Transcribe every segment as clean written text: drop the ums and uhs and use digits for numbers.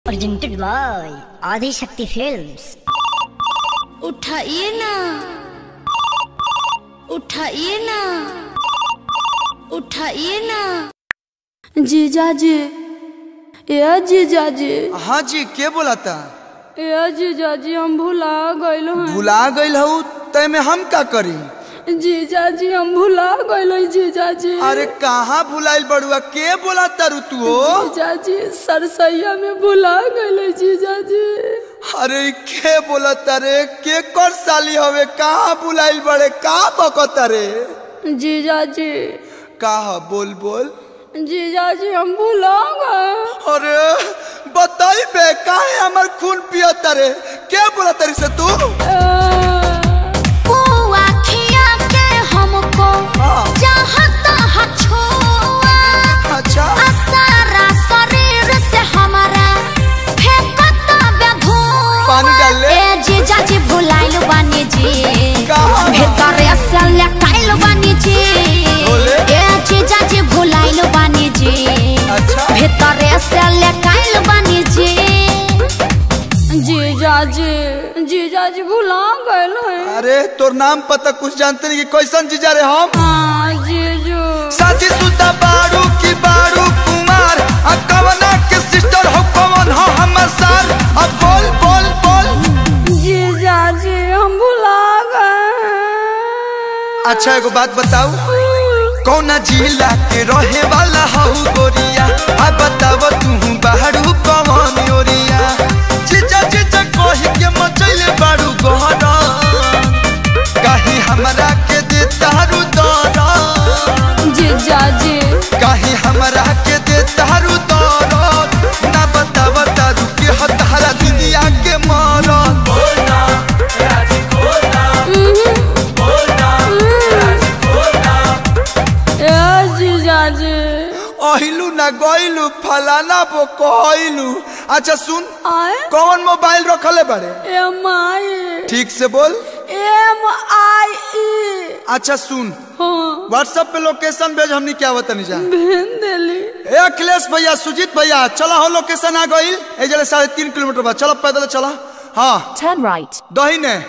presented by Adi Shakti Films। उठाइए ना, उठाइए ना, उठाइए ना। जीजा जी, ये जीजा जी। हाँ जी, के बोला था? ये जीजा जी हम भुला गइल हैं। भुला गइल हूँ तय में हम का करी? जीजा जी हम भुला गइल हैं जीजा जी। अरे कहाँ भुलाइल बड़ुआ, के बोला तारू तू हो? जीजा जी सरसैया में भुला गइल हैं जीजा जी। अरे के बोला तारे, के कर साली हवे, कहाँ भुलाइल बड़े, कहाँ बकता रे? जीजा जी कहा बोल बोल। जीजा जी हम भुला गए। अरे बताई बे, काहे हमार खून पिया तारे, के बोला तारी से तू? अच्छा पानी डाल ले। जीजा जी भुलाइल बानी जी, भीतर से लटाइल बानी जी। ए जीजा जी भुलाइल बानी जी, अच्छा भीतर से लटाइल बानी जी। जीजा जी भुला गइल हैं। अरे तोर नाम पता कुछ जानते नहीं कि कैसन जीजा रे हम? जीजू साथी सुता बारू की बारू कुमार, कवना के सिस्टर हो, कवन हो हमर सार, अब बोल बोल बोल। जीजा जी हम भुला गए। अच्छा एगो बात बताऊ, कौना जिला के रहे वाला हो गोरिया, अब बताव तू बाहरू कवन ओरिया? जीजा जीजा कही के मचैले बारू गहरा, कहीं हमरा के दे तारू दरा। जीजा जी कहीं हमरा के दे तारू दरा, ना बताव तारू के हतारा दुनिया के मारा। बोलना राजी खोलना, बोलना राजी खोलना। ए जीजा जी अहिलू ना गइलू फलाना बो कहलू। अच्छा सुन, आए कौन मोबाइल रखले बड़े? MI ठीक से बोल। MIE। अच्छा सुन, हाँ व्हाट्सएप पे लोकेशन भेज, हमनी क्या वतनी जा। भेज देली। ए अखिलेश भैया, सुजीत भैया, चला हो लोकेशन आ गइल। ए जले 3.5 किलोमीटर बाद चलो, पैदल चला। हाँ Turn right. दहिने।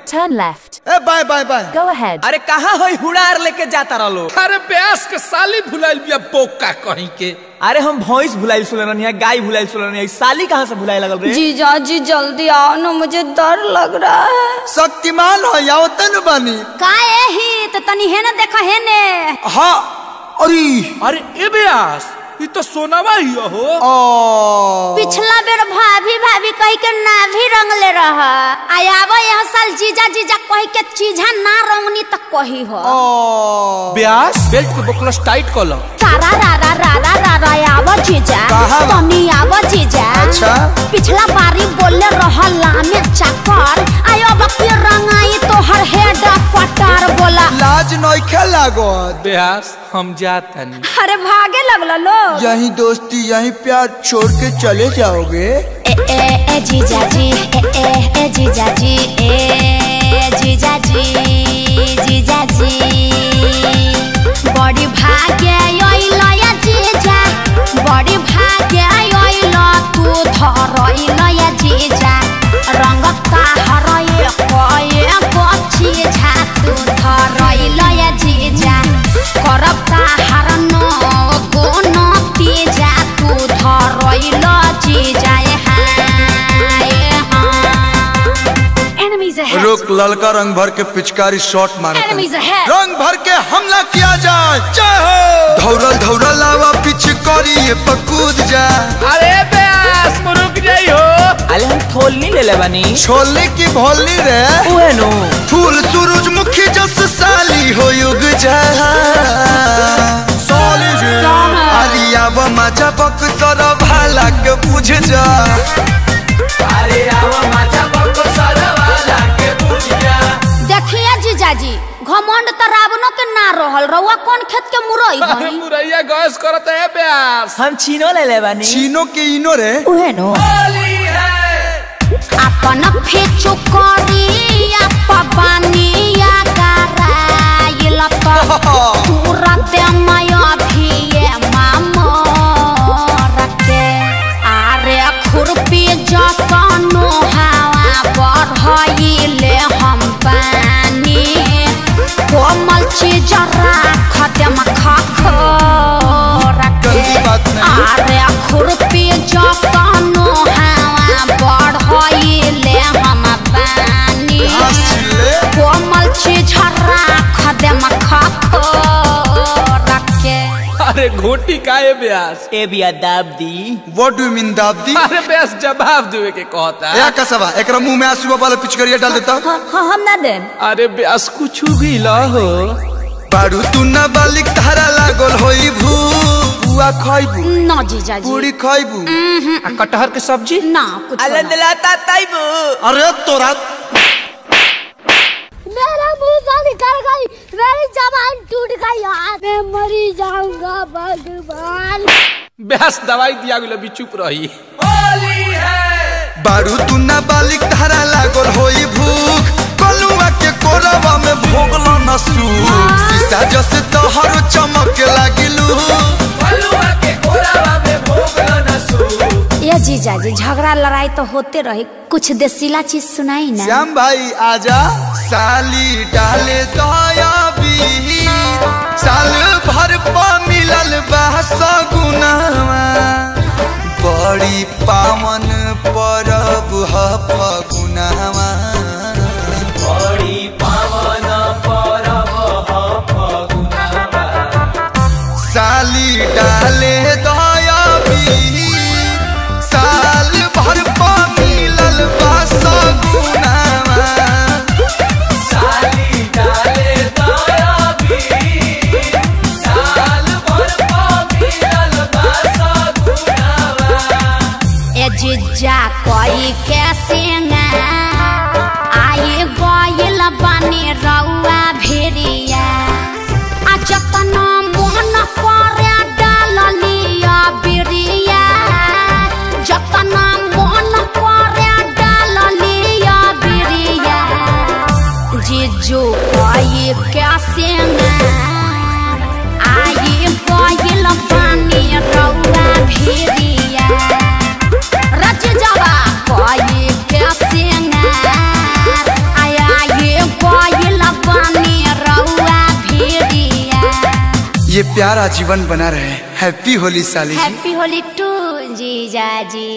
Turn left. ए bye bye bye. Go ahead. अरे कहाँ है हुड़ार लेके जाता रहो? अरे प्यास के साली भुलाइल बिया बोका कहीं के। अरे हम भैंस भुलाइल सुननी है, गाय भुलाइल सुननी है, साली कहाँ से भुलाए लगल रे? जीजा जी जल्दी आओ ना, मुझे डर लग रहा है। शक्तिमान हो या वतन बानी? काहे ही तो तनी है ना, देखा है ने। हाँ अरे अरे ए ब्यास, ये तो सोनावा ही हो। पिछला बेर भाभी भाभी कही के ना भी रंग ले रहा, आयावा यह साल जीजा जीजा कही के चीजा ना रंगनी तक कही हो। ब्यास बेल्ट के बकलस टाइट कर लो। सारा रा रा रा रा रा रा आवा जीजा, तनी आवा जीजा। अच्छा पिछला बारी बोले रहला में चाकर, आयो बकी रंगाई तो हर हेड पटार बोला। लाज नइखे लागत? ब्यास हम जाते नहीं। अरे भागे लगला लो। यही दोस्ती यही प्यार छोड़ के चले जाओगे? ए जीजा जी, ए जीजा जी, ए जीजा जी, जीजा जी। बड़ी भाग्य आइला या जीजा, बड़ी भाग्य आइला तू धरइला या जीजा। रंग का हरए कोए कोची झा तू धरइला या जीजा। करब का हरनो कोनो तीजा तू धरइला जीजा। Enemies रुक, ललका रंग भर के पिचकारी शॉट मारे, Enemies ahead। रंग भर के हमला किया जाए। जय हो। धौरल धौरल आवा पिचकारी पकूद जा। अरे ब्यास रुक जाई हो। अरे हम थोलनी ले ले बानी। छोले की भोली रे, ओए नो फूल सूरजमुखी जस साली हो युग जा। साली जी आलिया व मजा बक सर भाला के बुझ जा। अरे आवा माचा बको सरवाला के बुझ जा। देखिए जीजा जी, घमंड तो रावणों के ना रहल, रउआ कौन खेत के मुरई बनी। मुरैया गैस करते है ब्यास। हम चीनो ले ले बानी। चीनो के इनो रे। ओए नो अपन फेचो करिया पबानिया कराइल तो तुरंत माया भी मामो रखे। आरे खुरपी अरे घोटी काहे ब्यास? ए बिया दाब दी। व्हाट डू यू मीन दाबदी? अरे ब्यास जवाब देवे के कहता। या कसबा एकरा मुंह में आंसू वाला पिचकारिया डाल देता। हम ना देम। अरे ब्यास कुछ भी ला हो। बारू तू ना बालिक धारा लागल होई भू। बुआ खाइबू ना जीजा जी। पूरी खाइबू कटहर के सब्जी ना कुछ अल्लाह ना। दिलाता ताइबू। अरे तोरा मेरा मुंह से निकल गई, मेरी जबान टूट गई यार, मैं मरी जाऊंगा भगवान। ब्यास दवाई दिया गेलो भी चुप रही। होली है। बारू तू ना बालिक धारा लागल होई भूख। कलुआ के कोरवा में भोगला न सूख। शीशा जैसे तोहर चमक लागिलू। कलुआ के कोरवा में भोगला न सूख। ये जीजा जी झगड़ा लड़ाई तो होते रहे, कुछ देसीला चीज सुनाई ना। श्याम भाई आजा। साली डाले दया वीर। साल भर पा मिलल बा सगुनावा। बड़ी पावन परब ह फगुनावा। बड़ी पावन परब ह फगुनावा। साली डाले दया वीर। साल भर पा मिलल बा सगुनावा। साली डाले दया वीर। साल भर पा मिलल बा सगुनावा। ए जीजा कोई कैसे ना आए गइल बने रउआ भेरिया। आ जतना मोहन करे डालिया बिरिया। जतना मोहन करे डालिया बिरिया। जीजू कोई कैसे ना आए गइल बने रउआ भेरिया। रच जावा कोई कैसे ना आया ये कोयल बने रउआ भेड़िया। ये प्यारा जीवन बना रहे। हैप्पी होली साली जी। हैप्पी होली टू जीजा जी।